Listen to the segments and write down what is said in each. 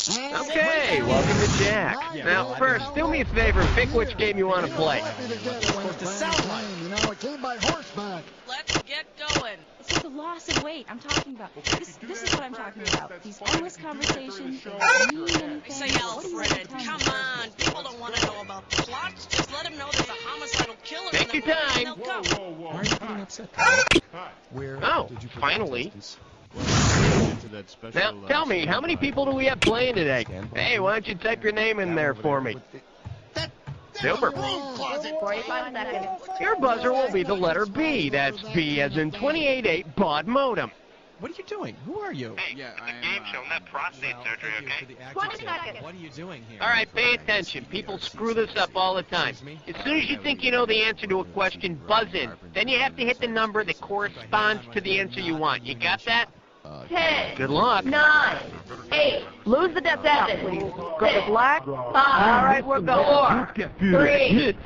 Okay, welcome to Jack. Now, first, do me a favor, pick which game you want to play. Let's get going. It's like the loss of weight I'm talking about. This is what I'm talking about. These endless conversations. I say, Alfred, come on. People don't want to know about the plots. Just let them know there's a homicidal killer. Take your time. Why are you getting upset? Oh, finally. Now, tell me, how many people do we have playing today? Hey, why don't you type your name in there for me? Super. 45 seconds. Your buzzer will be the letter B. That's B as in 28-8 baud modem. What are you doing? Who are you? Hey, Yeah, the I am, game show, not prostate surgery, okay? 20 seconds. What are you doing here? All right, pay attention. People screw this up all the time. As soon as you think you know the answer to a question, buzz in. Then you have to hit the number that corresponds to the answer you want. You got that? 10. Good luck. 9. 8. Lose the death out, please. Go to black. 5. All right, we're going. 4. 3.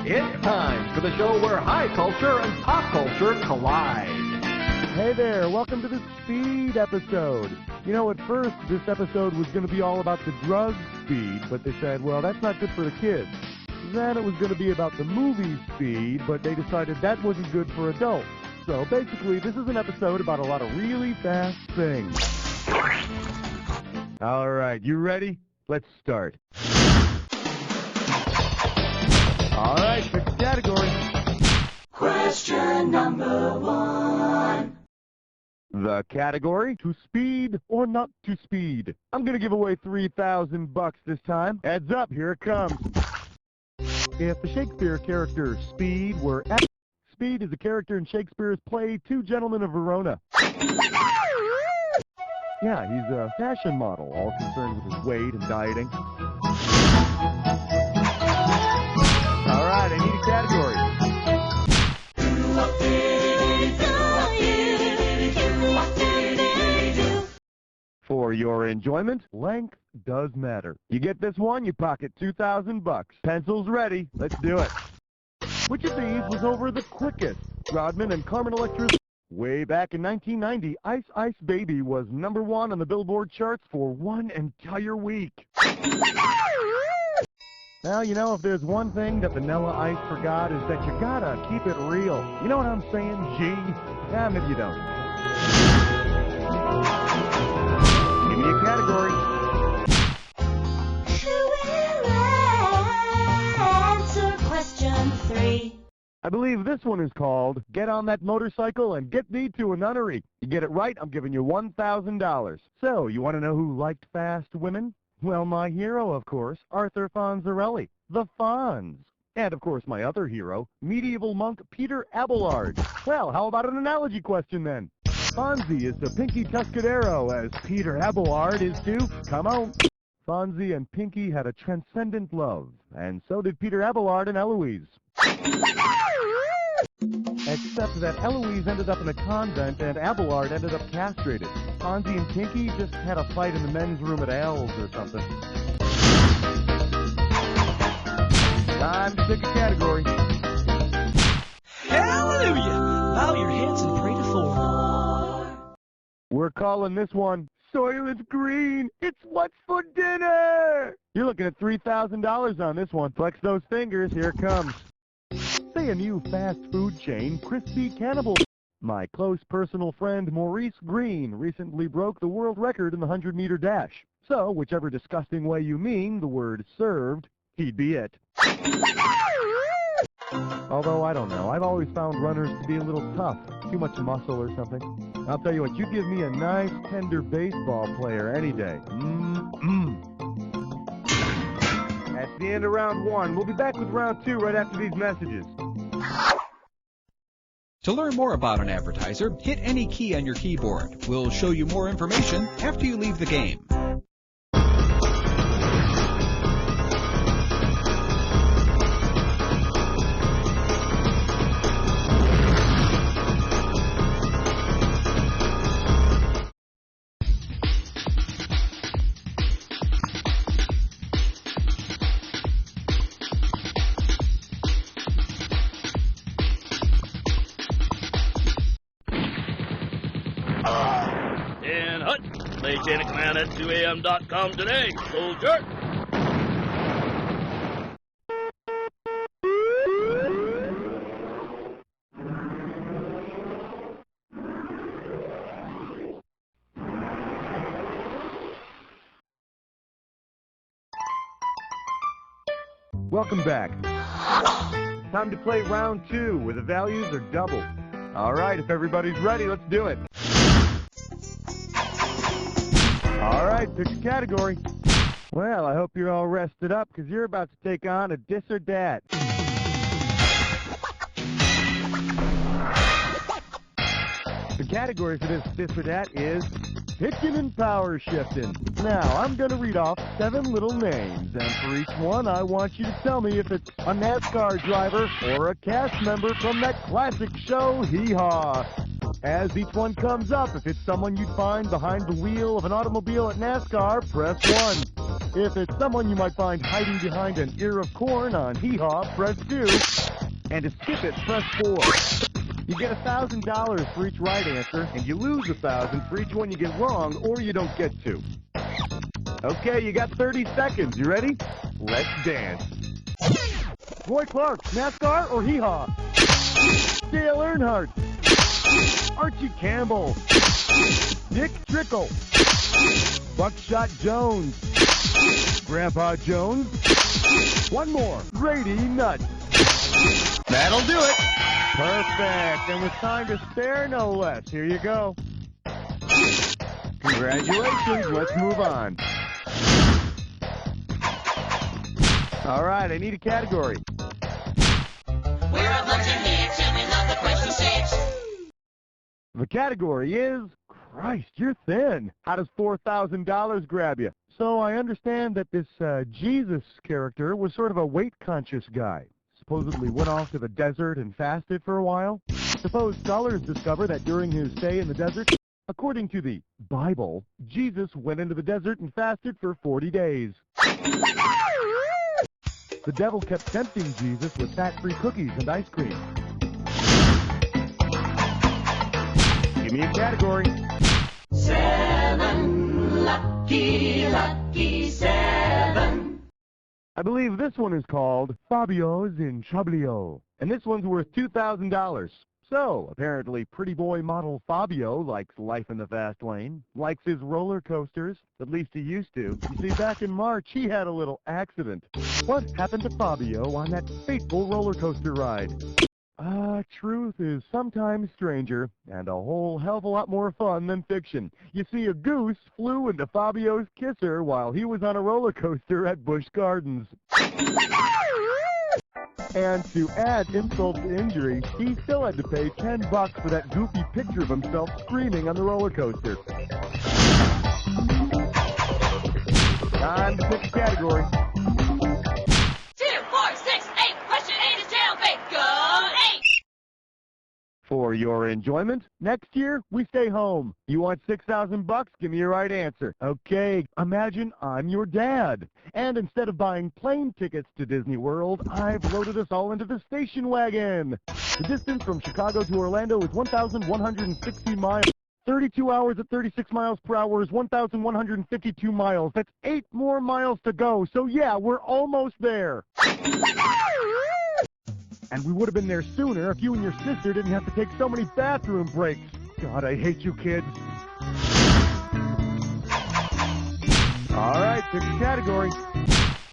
It's time for the show where high culture and pop culture collide. Hey there, welcome to the Speed episode. You know, at first, this episode was going to be all about the drug Speed, but they said, well, that's not good for the kids. Then it was going to be about the movie Speed, but they decided that wasn't good for adults. So basically, this is an episode about a lot of really fast things. All right, you ready? Let's start. All right, pick the category. Question number 1. The category, to speed or not to speed. I'm going to give away $3,000 this time. Heads up, here it comes. If the Shakespeare character Speed were... Speed is a character in Shakespeare's play Two Gentlemen of Verona. Yeah, he's a fashion model, all concerned with his weight and dieting. All right, I need a category. For your enjoyment, length does matter. You get this one, you pocket $2,000. Pencils ready. Let's do it. Which of these was over the quickest? Rodman and Carmen Electra's... Way back in 1990, Ice Ice Baby was #1 on the Billboard charts for one entire week. Now, you know, if there's one thing that Vanilla Ice forgot is that you gotta keep it real. You know what I'm saying, G? Yeah, maybe you don't. Give me a category. Who will answer question 3? I believe this one is called Get on That Motorcycle and Get Me to a Nunnery. You get it right, I'm giving you $1,000. So, you want to know who liked fast women? Well, my hero, of course, Arthur Fonzarelli, the Fonz. And, of course, my other hero, medieval monk Peter Abelard. Well, how about an analogy question, then? Fonzie is to Pinky Tuscadero as Peter Abelard is to... Come on. Fonzie and Pinky had a transcendent love, and so did Peter Abelard and Eloise. Except that Eloise ended up in a convent and Abelard ended up castrated. Fonzie and Pinky just had a fight in the men's room at Al's or something. Time to pick a category. Hallelujah! Bow your heads and pray to 4. We're calling this one Soylent Green. It's what's for dinner. You're looking at $3,000 on this one. Flex those fingers. Here it comes. Say a new fast food chain, Crispy Cannibal. My close personal friend Maurice Green recently broke the world record in the 100-meter dash. So, whichever disgusting way you mean the word served, he'd be it. Although, I don't know. I've always found runners to be a little tough. Too much muscle or something. I'll tell you what, you give me a nice, tender baseball player any day. That's the end of round 1. We'll be back with round 2 right after these messages. To learn more about an advertiser, hit any key on your keyboard. We'll show you more information after you leave the game. Play Chain of Command at 2am.com today, soldier. Welcome back. Time to play round 2, where the values are double. All right, if everybody's ready, let's do it. All right, pick a category. Well, I hope you're all rested up, because you're about to take on a dis or dat. The category for this dis or dat is pitching and power shifting. Now, I'm going to read off 7 little names, and for each one, I want you to tell me if it's a NASCAR driver or a cast member from that classic show, Hee Haw. As each one comes up, if it's someone you'd find behind the wheel of an automobile at NASCAR, press 1. If it's someone you might find hiding behind an ear of corn on Hee Haw, press 2. And to skip it, press 4. You get $1,000 for each right answer, and you lose $1,000 for each one you get wrong or you don't get to. Okay, you got 30 seconds. You ready? Let's dance. Roy Clark, NASCAR or Hee Haw? Dale Earnhardt. Archie Campbell. Dick Trickle. Buckshot Jones. Grandpa Jones. One more. Grady Nuts. That'll do it. Perfect. And with time to spare, no less. Here you go. Congratulations. Let's move on. All right, I need a category. We're a bunch of hicks and we love the question 6. The category is, Christ, you're thin. How does $4,000 grab you? So I understand that this Jesus character was sort of a weight-conscious guy. Supposedly went off to the desert and fasted for a while. Suppose scholars discover that during his stay in the desert, according to the Bible, Jesus went into the desert and fasted for 40 days. The devil kept tempting Jesus with fat-free cookies and ice cream. Give me a category. 7, lucky, lucky 7. I believe this one is called Fabio's in Chablio, and this one's worth $2,000. So, apparently, pretty boy model Fabio likes life in the fast lane, likes his roller coasters, at least he used to. You see, back in March, he had a little accident. What happened to Fabio on that fateful roller coaster ride? Truth is sometimes stranger, and a whole hell of a lot more fun than fiction. You see, a goose flew into Fabio's kisser while he was on a roller coaster at Busch Gardens. And to add insult to injury, he still had to pay $10 for that goofy picture of himself screaming on the roller coaster. Time to pick a category. 2, 4, 6, 8. Question 8 is jailbait. Go 8. For your enjoyment, next year, we stay home. You want $6,000? Give me your right answer. Okay, imagine I'm your dad. And instead of buying plane tickets to Disney World, I've loaded us all into the station wagon. The distance from Chicago to Orlando is 1,160 miles. 32 hours at 36 miles per hour is 1,152 miles. That's 8 more miles to go. So yeah, we're almost there. And we would have been there sooner if you and your sister didn't have to take so many bathroom breaks. God, I hate you kids. All right, pick a category.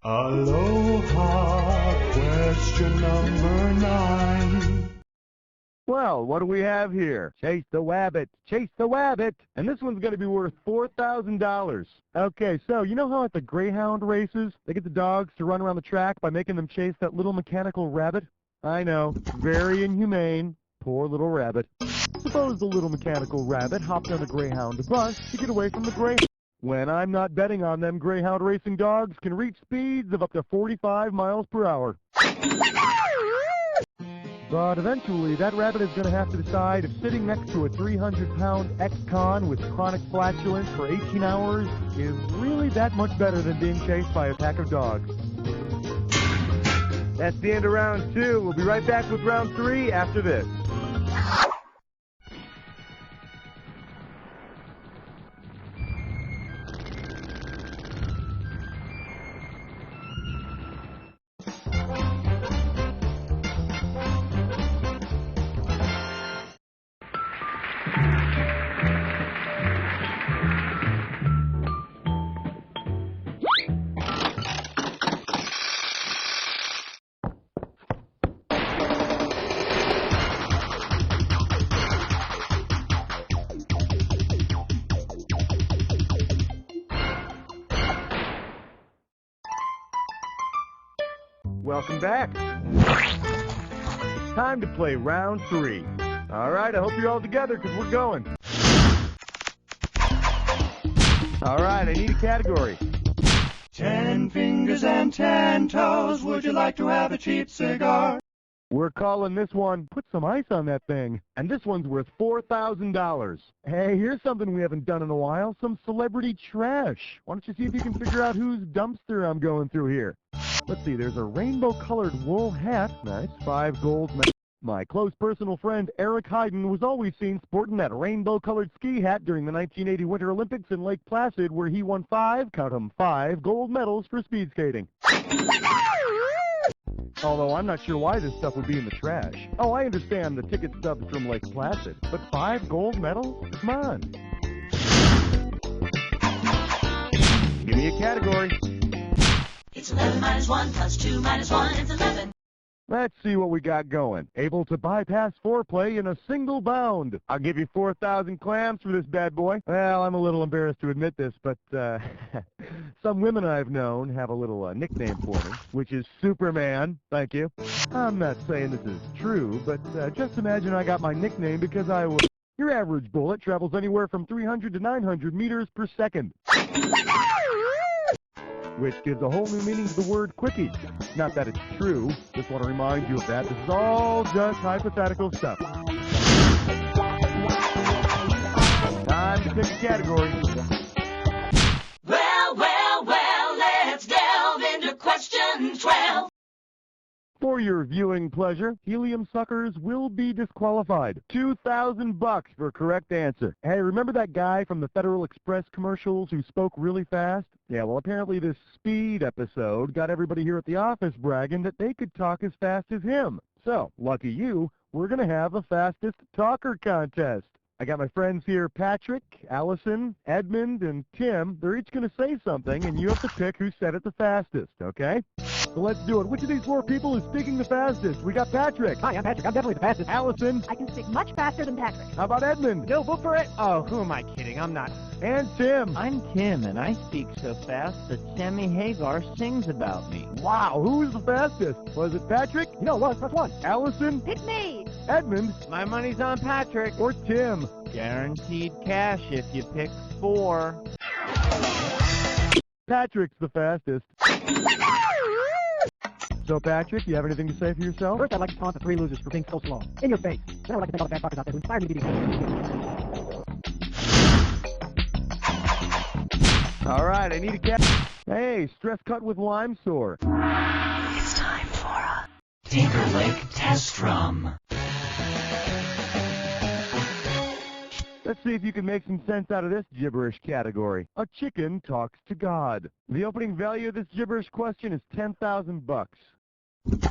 Aloha, question number 9. Well, what do we have here? Chase the wabbit, chase the wabbit. And this one's going to be worth $4,000. Okay, so you know how at the greyhound races, they get the dogs to run around the track by making them chase that little mechanical rabbit? I know, very inhumane. Poor little rabbit. Suppose the little mechanical rabbit hopped on a greyhound bus to get away from the greyhound. When I'm not betting on them, greyhound racing dogs can reach speeds of up to 45 miles per hour. But eventually, that rabbit is going to have to decide if sitting next to a 300-pound ex-con with chronic flatulence for 18 hours is really that much better than being chased by a pack of dogs. That's the end of round 2. We'll be right back with round 3 after this. Welcome back. It's time to play round 3. All right, I hope you're all together because we're going. All right, I need a category. 10 fingers and 10 toes, would you like to have a cheap cigar? We're calling this one, put some ice on that thing. And this one's worth $4,000. Hey, here's something we haven't done in a while, some celebrity trash. Why don't you see if you can figure out whose dumpster I'm going through here? Let's see, there's a rainbow-colored wool hat. Nice, 5 gold medals. My close personal friend Eric Hayden was always seen sporting that rainbow-colored ski hat during the 1980 Winter Olympics in Lake Placid, where he won 5, count 'em, 5 gold medals for speed skating. Although I'm not sure why this stuff would be in the trash. Oh, I understand the ticket stubs from Lake Placid, but 5 gold medals? Come on. Give me a category. It's 11 minus 1 plus 2 minus 1 is 11. Let's see what we got going. Able to bypass foreplay in a single bound. I'll give you 4,000 clams for this bad boy. Well, I'm a little embarrassed to admit this, but some women I've known have a little nickname for me, which is Superman. Thank you. I'm not saying this is true, but just imagine I got my nickname because I was... Your average bullet travels anywhere from 300 to 900 meters per second. Which gives a whole new meaning to the word quickie. Not that it's true, just want to remind you of that. This is all just hypothetical stuff. Time to pick a category. Well, let's delve into question 12. For your viewing pleasure, helium suckers will be disqualified. $2,000 for a correct answer. Hey, remember that guy from the Federal Express commercials who spoke really fast? Yeah, well, apparently this speed episode got everybody here at the office bragging that they could talk as fast as him. So, lucky you, we're going to have a fastest talker contest. I got my friends here, Patrick, Allison, Edmund, and Tim. They're each going to say something, and you have to pick who said it the fastest, okay? So let's do it. Which of these 4 people is speaking the fastest? We got Patrick. Hi, I'm Patrick. I'm definitely the fastest. Allison. I can speak much faster than Patrick. How about Edmund? No, vote for it. Oh, who am I kidding? I'm not. And Tim. I'm Tim, and I speak so fast that Sammy Hagar sings about me. Wow, who was the fastest? Was it Patrick? No, it was. Press 1. Allison? Pick me. Edmund? My money's on Patrick. Or Tim? Guaranteed cash if you pick 4. Patrick's the fastest. So, Patrick, you have anything to say for yourself? First, I'd like to taunt the 3 losers for being so slow. In your face. Then I'd like to thank all the bad fuckers out there who inspired me to be the All right, I need a cat. Hey, stress cut with lime sore. It's time for a Tinker Lake test drum. Let's see if you can make some sense out of this gibberish category. A chicken talks to God. The opening value of this gibberish question is $10,000.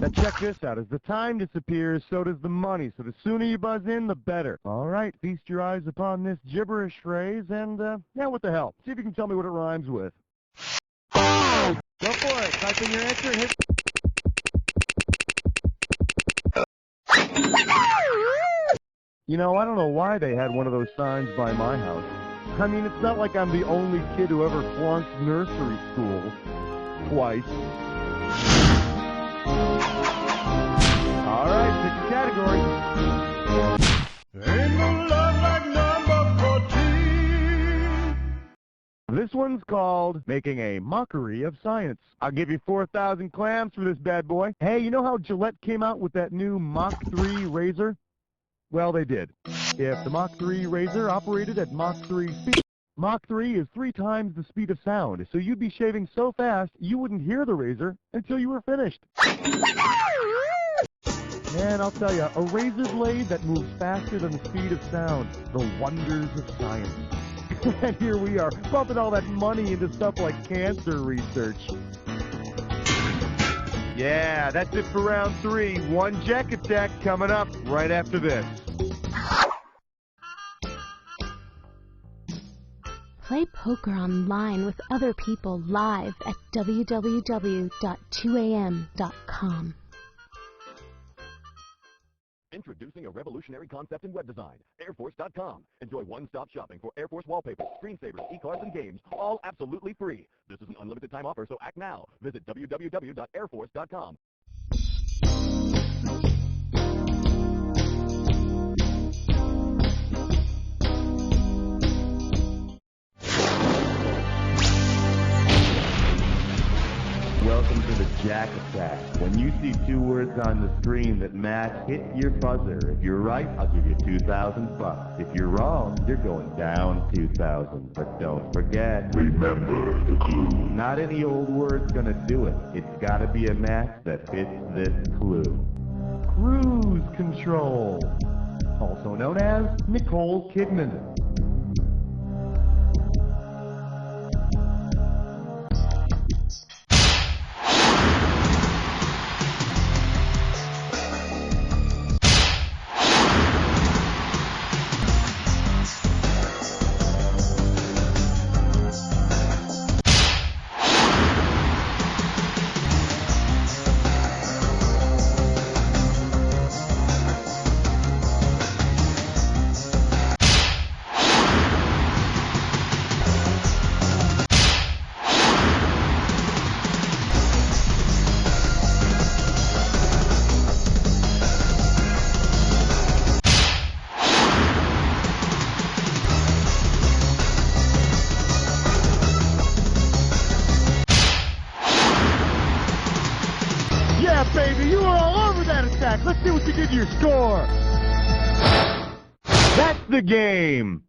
Now check this out. As the time disappears, so does the money. So the sooner you buzz in, the better. All right, feast your eyes upon this gibberish phrase, and now what the hell? See if you can tell me what it rhymes with. Go for it. Type in your answer and hit... You know, I don't know why they had one of those signs by my house. I mean, it's not like I'm the only kid who ever flunked nursery school. Twice. All right, pick a category. Ain't no love like number 14. This one's called Making a Mockery of Science. I'll give you 4,000 clams for this bad boy. Hey, you know how Gillette came out with that new Mach 3 razor? Well, they did. If the Mach 3 razor operated at Mach 3 speed, Mach 3 is 3 times the speed of sound, so you'd be shaving so fast you wouldn't hear the razor until you were finished. And I'll tell you, a razor blade that moves faster than the speed of sound. The wonders of science. And here we are, pumping all that money into stuff like cancer research. Yeah, that's it for round 3. One Jack Attack coming up right after this. Play poker online with other people live at www.2am.com. Introducing a revolutionary concept in web design, airforce.com. Enjoy one-stop shopping for Air Force wallpaper, screensavers, e-cards, and games, all absolutely free. This is an unlimited time offer, so act now. Visit www.airforce.com. Welcome to the Jack Attack. When you see 2 words on the screen that match, hit your buzzer. If you're right, I'll give you 2,000 bucks. If you're wrong, you're going down 2,000. But don't forget, remember the clue. Not any old word's gonna do it. It's gotta be a match that fits this clue. Cruise control, also known as Nicole Kidman. Baby, you are all over that attack. Let's see what you did to your score. That's the game.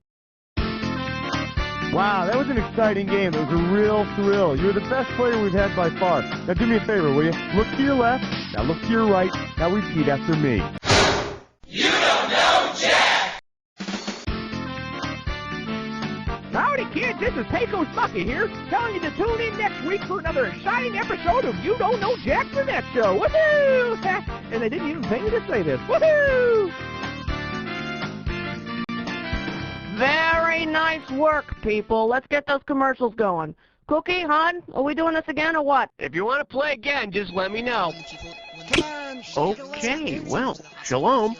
Wow, that was an exciting game. It was a real thrill. You're the best player we've had by far. Now do me a favor, will you? Look to your left. Now look to your right. Now repeat after me. You don't know Jack! Howdy, kids. This is Pecos Bucket here, telling you to tune in next week for another exciting episode of You Don't Know Jack the Netshow. Woohoo! And they didn't even pay me to say this. Woohoo! Very nice work, people. Let's get those commercials going. Cookie, hon, are we doing this again or what? If you want to play again, just let me know. Okay, well, shalom.